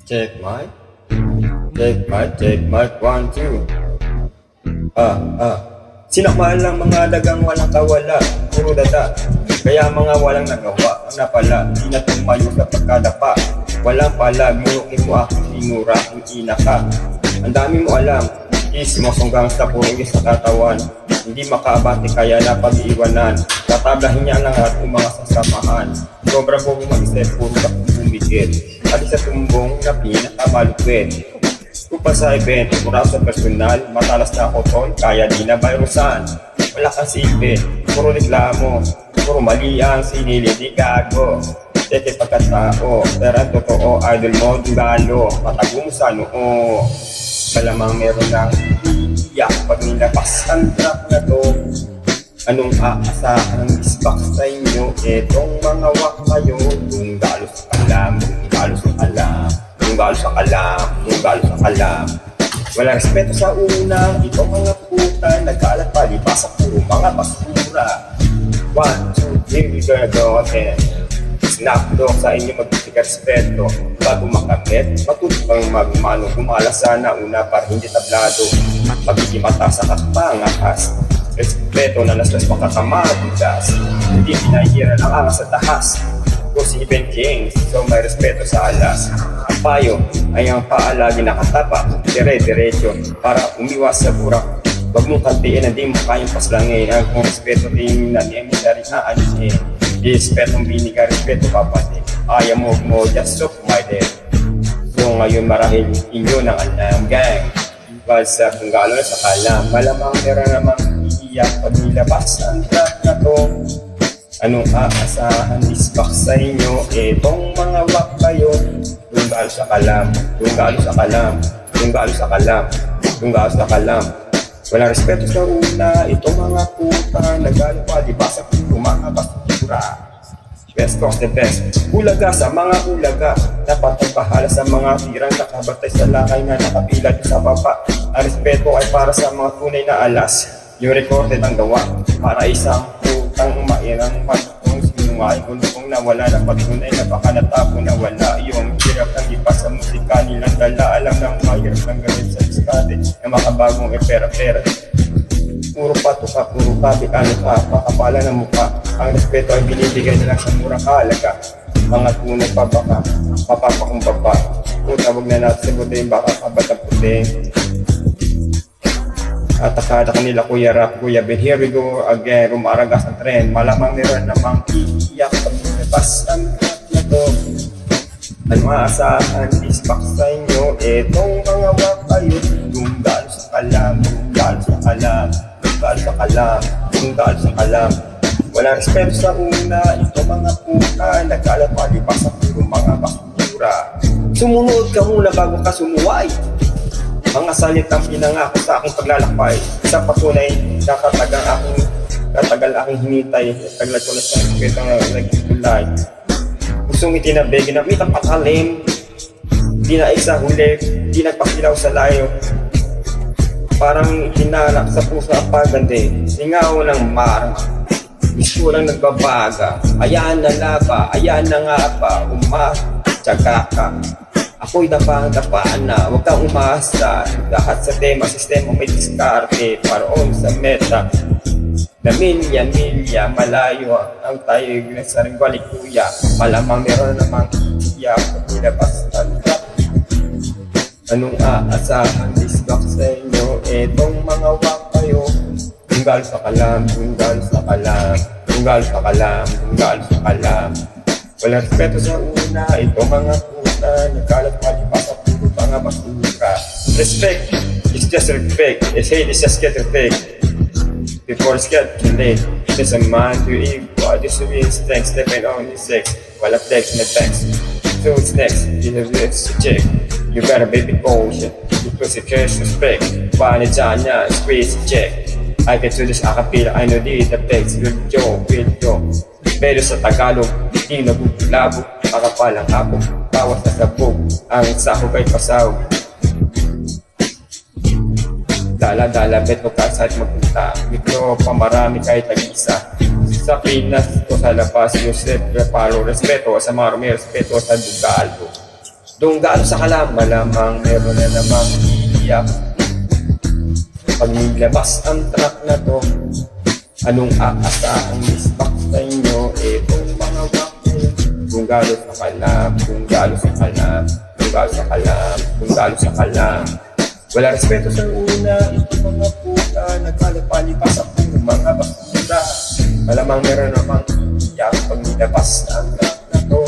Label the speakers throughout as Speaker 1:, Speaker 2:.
Speaker 1: Check mic. Check mic. 1, 2. Sinakmal lang mga dagang walang kawala, puro dada. Kaya mga walang nagawa, ang napala, di na tumayo sa pagkadapa. Walang palag, murukin mo ako, inura, ang ina ka. Ang dami mo alam, ismosonggang sa puro sa katawan. Hindi makaabati kaya napag-iwanan. Tatablahin niya lang at mga sasamahan. Sobra po mag-isip, puro ka bumigit. At sa tumbong na pinakamalupit. Kupa sa event, mura sa personal, matalas na ako tol, kaya di na virusan. Wala kang silbi, puro reklamo, puro mali ang sinili, di gago. Tete pagkatao, pero ang totoo, idol mo, dugalo, matago mo sa noo. Malamang meron ng iyak pag nilabas ang trap na to. Anong aasahan ng isbak sa inyo? Etong mga wak kayo, dungalo sa kalam, dungalo sa kalam. Tunggalo sa kalam, tunggalo sa kalam. Walang respeto sa una, ito mga puta, nagkalat pa, di ba sa puro mga basura. 1, 2, here we gonna go again. Snap dog sa inyo magbibigay respeto. Bago makamit, matutupang magmano, gumala sana una para hindi tablado. Magiging mata sa kapangakas. Respeto na naslas makakamadugas. Hindi pinahiran ang angas sa tahas. Si Ben King, so may respeto sa alas. Ang payo ay ang paalagi nakatapak, dire-diretso para umiwas sa burak. Huwag mong kantiin na di mo kayang paslangin. Ang kung respeto din na di mo dari na alisin. Di respetong biniga, respeto kapatid. Ayaw mo, just look my dead. So ngayon marahil inyo ng alam, gang. Basta kung gano'n sa kalam, malamang meron namang iiyak pag nilabas ang trap na to. Anong aasahan isbak sa inyo? Etong mga wak kayo. Tunggalo sa kalam, tunggalo sa kalam, tunggalo sa kalam, tunggalo sa kalam. Walang respeto sa una, itong mga puta. Nagalo pa, di ba sa puto mga basura. Best of the best. Ulaga sa mga ulaga. Dapat magpahala sa mga tirang nakabatay sa lakay na nakapilad sa baba. Ang respeto ay para sa mga tunay na alas. Yung recorded ang gawa para isang ang umairang matutong sinungay kung nawala na patunay na baka natapo na wala yung hirap ng iba sa musika nilang dala. Alam ng mahirap ng gawin sa diskarte na makabagong pera-pera. Puro patuka, puro kabikano ka, pakapala ng mukha. Ang respeto ay binibigay nila sa murang halaga. Mga tunay pa baka, papapakumbaba. Puta, wag na natin sagutin, baka kabatang puting. At akada kanila Kuya Rap, Kuya Ben, here we go again, rumaragas ang trend. Malamang meron namang iiyak pag nilabas ang trap na to. Ano maasahan, isbak sa inyo, etong mga wak kayo. Tunggalo sa kalam, tunggalo sa kalam, tunggalo sa kalam, tunggalo sa kalam. Walang respeto sa una, ito mga puta, nagkalat pa di pa sa puro mga basura. Sumunod ka muna bago ka sumuway. Mga salitang pinangako sa aking paglalakbay. Sa patunay, katagal aking hinitay. Taglat ko na sa kwentang nagtulay. Gustong itinabig, ginamitan patalim. Di na isa huli, di nagpakilaw sa layo. Parang itinalak sa puso ang pagande. Singaw ng marma, gusto lang nagbabaga. Ayan na laba, ayan na nga pa, umatsaga ka. Ako'y dapa na, huwag kang umasa. Lahat sa tema, sistema may diskarte. Paroon sa meta na milya, malayo ang tayo sa ring balikuya. Malamang meron namang iyak pag nilabas ang trap. Anong aasahan, disbak sa inyo? Etong mga wak kayo. Tunggal sa kalam, tunggal sa kalam, tunggal sa kalam, tunggal sa kalam. Walang respeto sa una, ito mga puta, nagkalat pa di pa sa puro mga basura. Respect, it's just respect, it's hate, it's just get respect. Before it's get too late, there's a man to eat, what is the means, thanks, stepping on his sex, wala flex na thanks. So it's next, you have this to check, you got a baby potion, you pussy cash respect, paano dyan yan, squeeze check. I can do this acapella, I know this, the text, will joke. Pero sa Tagalog, di nabubulabog, makapalang ako, bawas na sabog, ang sahog ay pasahog. Dala-dala, beto ka saan magpunta, mikro pa marami kahit tag-isa. Sa Pinas, ito sa labas, Yusef, reparo, respeto sa mga respeto sa Dugalbo. Dunggal sa kalam, malamang meron na namang iiyak. Pag nilabas ang track na to, anong aasahang misbak sa inyo? Itong mga wakil, dunggalo sa kalam, dunggalo sa kalam, dunggalo sa kalam, dunggalo sa kalam. Wala respeto sa una, itong mga puta, nagkalapalipas ang mga basura. Malamang meron namang iiyak pag nilabas ang track na to.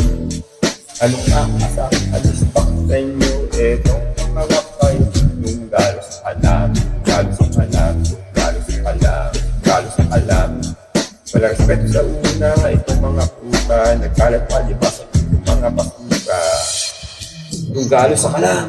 Speaker 1: Anong aasahang misbak sa inyo? Itong mga wakil, dunggalo sa kalam, dunggalo sa kalam, dunggalo sa kalam, dunggalo sa kalam. Wala respeto sa una, itong mga puta, nagkalat palibas ang mga basura. Dunggalo sa kalam.